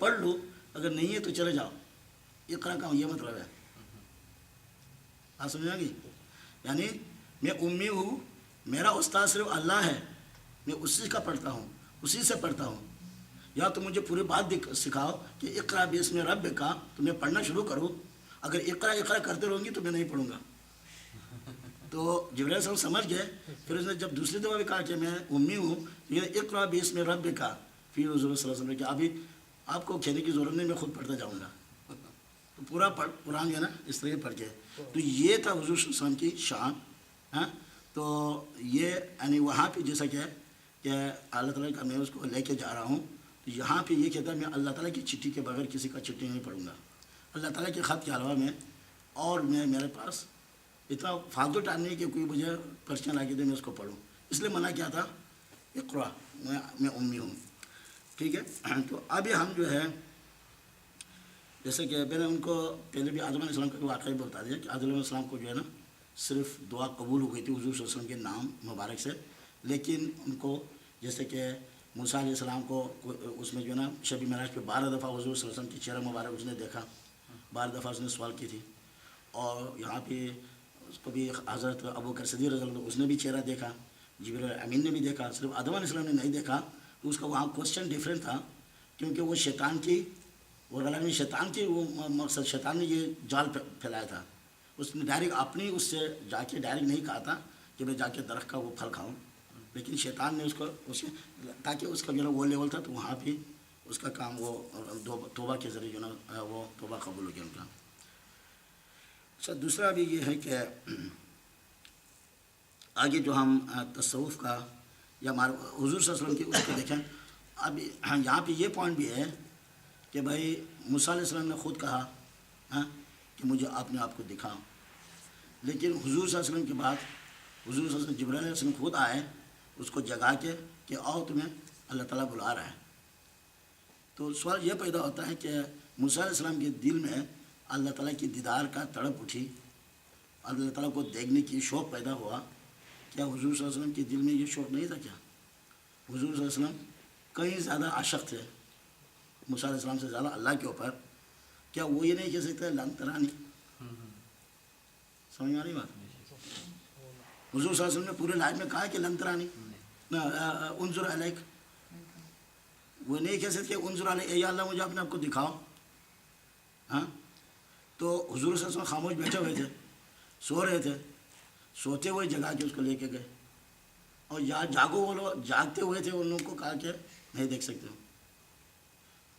پڑھ لو، اگر نہیں ہے تو چلے جاؤ، اقرا کا یہ مطلب ہے. آپ سمجھیں گی؟ یعنی میں امی ہوں، میرا استاد صرف اللہ ہے، میں اسی کا پڑھتا ہوں، اسی سے پڑھتا ہوں. یا تو مجھے پوری بات سکھاؤ کہ اقرا باسم ربک کا، تو میں پڑھنا شروع کروں. اگر اقرا کرتے رہوں گی تو میں نہیں پڑھوں گا. تو جبرائیل صاحب سمجھ گئے. پھر اس نے جب دوسری دفعہ بھی کہا کہ میں امی ہوں، تو یہ اقرا باسم ربک کا، پھر حضور صلی اللہ علیہ وسلم نے کہ ابھی آپ کو کہنے کی ضرورت نہیں، میں خود پڑھتا جاؤں گا. تو پورا قرآن جو ہے نا اس طرح پڑھ کے. تو یہ تھا حضور صلی اللہ علیہ وسلم کی شان. ہاں، تو یہ یعنی وہاں پہ جیسا کہ اللہ تعالیٰ کا میں اس کو لے کے جا رہا ہوں، تو یہاں پہ یہ کہتا ہے میں اللہ تعالیٰ کی چٹھی کے بغیر کسی کا چٹھی نہیں پڑھوں گا. اللہ تعالیٰ کے خط کے علاوہ میں اور میرے پاس اتنا فالتو ٹائم نہیں کہ کوئی مجھے پرچیاں لا کے دے میں اس کو پڑھوں. اس لیے منع کیا تھا اقرا، میں امی ہوں. ٹھیک ہے. تو ابھی ہم جو ہے جیسے کہ میں نے ان کو پہلے بھی آدم علیہ السلام کا واقعہ بتا دیا کہ آدم علیہ السلام کو جو ہے نا صرف دعا قبول ہو گئی تھی حضور صلی اللہ علیہ وسلم کے نام مبارک سے. لیکن ان کو جیسے کہ موسیٰ علیہ السلام کو اس میں جو ہے نا شب معراج پہ 12 دفعہ حضور صلی اللہ علیہ وسلم کی چہرہ مبارک اس نے دیکھا، 12 دفعہ اس نے سوال کی تھی. اور یہاں پہ اس کو بھی حضرت ابو بکر صدیق رضی اللہ عنہ اس نے بھی چہرہ دیکھا، جبرائیل امین نے بھی دیکھا، صرف آدم علیہ السلام نے نہیں دیکھا. تو اس کا وہاں کوشچن ڈیفرنٹ تھا، کیونکہ وہ شیطان کی وہ مقصد شیطان نے یہ جال پھیلایا تھا. اس نے ڈائریکٹ اپنی اس سے جا کے ڈائریکٹ نہیں کہا تھا کہ میں جا کے درخت کا وہ پھل کھاؤں، لیکن شیطان نے اس کو تاکہ اس کا جو ہے وہ لیول تھا، تو وہاں بھی اس کا کام وہ توبہ کے ذریعے جو نا وہ توبہ قبول ہو گیا ان کا. اچھا، دوسرا بھی یہ ہے کہ آگے جو ہم تصوف کا یا حضور صلی اللہ علیہ وسلم کی اس کو دیکھیں. اب یہاں پہ یہ پوائنٹ بھی ہے کہ بھائی موسیٰ علیہ السلام نے خود کہا کہ مجھے اپنے آپ کو دکھاؤ، لیکن حضور صلی اللہ علیہ وسلم کے بعد حضور صلی اللہ علیہ وسلم جبرائیل علیہ السلام خود آئے اس کو جگا کے کہ آؤ تمہیں اللہ تعالیٰ بلا رہا ہے. تو سوال یہ پیدا ہوتا ہے کہ موسیٰ علیہ السلام کے دل میں اللہ تعالیٰ کی دیدار کا تڑپ اٹھی، اللہ تعالیٰ کو دیکھنے کی شوق پیدا ہوا. کیا حضور صلی اللہ علیہ وسلم کے دل میں یہ شوق نہیں تھا؟ کیا حضور صلی اللہ علیہ وسلم کہیں زیادہ عاشق تھے موسیٰ علیہ السلام سے زیادہ اللہ کے اوپر؟ کیا وہ یہ نہیں کہہ سکتے لن ترانی؟ سمجھ میں آ رہی بات؟ حضور صلی اللہ علیہ وسلم نے پورے لائف میں کہا کہ لن ترانی انظر علیک، وہ نہیں کہہ سکتے انظر علیک اے اللہ مجھے اپنے آپ کو دکھاؤ. ہاں، تو حضور صلی اللہ علیہ وسلم خاموش بیٹھے ہوئے تھے، سو رہے تھے، سوتے ہوئے جگا کے اس کو لے کے گئے. اور جاگو وہ لوگ جاگتے ہوئے تھے، ان لوگوں کو کہا کہ نہیں دیکھ سکتے ہو.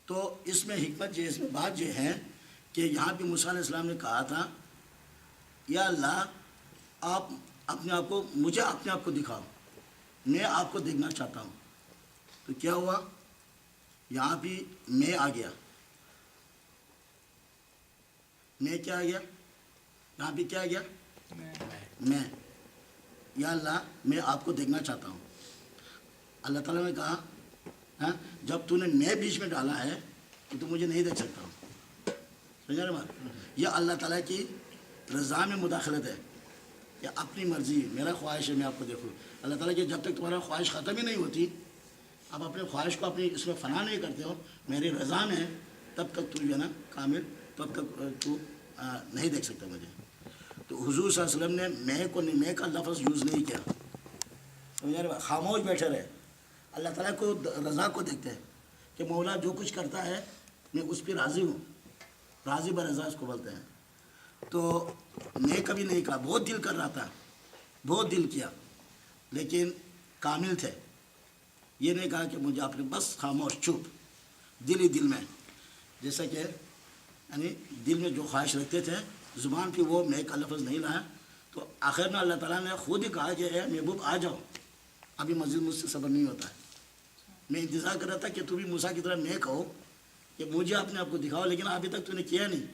تو اس میں حکمت اس میں بات یہ ہے کہ یہاں پہ موسیٰ علیہ السلام نے کہا تھا یا اللہ آپ اپنے آپ کو مجھے اپنے آپ کو دکھاؤ، میں آپ کو دیکھنا چاہتا ہوں. تو کیا ہوا؟ یہاں پہ میں آ گیا. میں کیا آ گیا؟ یہاں پہ کیا آ گیا؟ میں. یا اللہ میں آپ کو دیکھنا چاہتا ہوں. اللہ تعالیٰ نے کہا جب تو نے میں بیچ میں ڈالا ہے تو مجھے نہیں دیکھ سکتا ہوں. سمجھا نا بات؟ یہ اللہ تعالیٰ کی رضا میں مداخلت ہے کہ اپنی مرضی میرا خواہش ہے میں آپ کو دیکھوں. اللہ تعالیٰ کی جب تک تمہارا خواہش ختم ہی نہیں ہوتی، اب اپنے خواہش کو اپنی اس میں فنا نہیں کرتے ہو میری رضا میں، تب تک تو جو ہے نا کامل، تب تک تو نہیں دیکھ سکتا مجھے. تو حضور صلی اللہ علیہ وسلم نے میں کا لفظ یوز نہیں کیا. سمجھا رہے؟ خاموش بیٹھے رہے، اللہ تعالیٰ کو رضا کو دیکھتے ہیں کہ مولا جو کچھ کرتا ہے میں اس پہ راضی ہوں، راضی برضا اس کو بولتے ہیں. تو میں کبھی نہیں کہا، بہت دل کر رہا تھا، بہت دل کیا، لیکن کامل تھے. یہ نہیں کہا کہ مجھے آپ نے، بس خاموش چپ، دل ہی دل میں. جیسا کہ یعنی دل میں جو خواہش رکھتے تھے زبان پہ وہ میں کا لفظ نہیں لایا. تو آخر میں اللہ تعالیٰ نے خود ہی کہا کہ اے محبوب آ جاؤ، ابھی مزید مجھ سے صبر نہیں ہوتا ہے. میں انتظار کر رہا تھا کہ تو بھی موسیٰ کی طرح میں کہو کہ مجھے اپنے آپ کو دکھاؤ، لیکن ابھی تک تو نے کیا نہیں.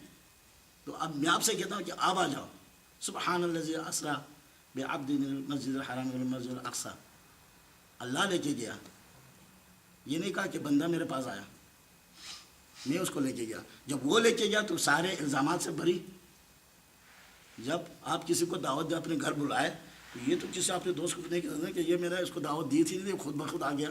تو اب میں آپ سے کہتا ہوں کہ آپ آ جاؤ. سبحان الذی اسریٰ بعبدہ من المسجد الحرام الی المسجد الاقصیٰ. اللہ لے کے گیا، یہ نہیں کہا کہ بندہ میرے پاس آیا، میں اس کو لے کے گیا. جب وہ لے کے گیا تو سارے الزامات سے بری. جب آپ کسی کو دعوت دے اپنے گھر بلائے تو یہ تو کسی اپنے دوست کو نہیں کہتے کہ یہ میں نے اس کو دعوت دی تھی، خود بخود آ گیا.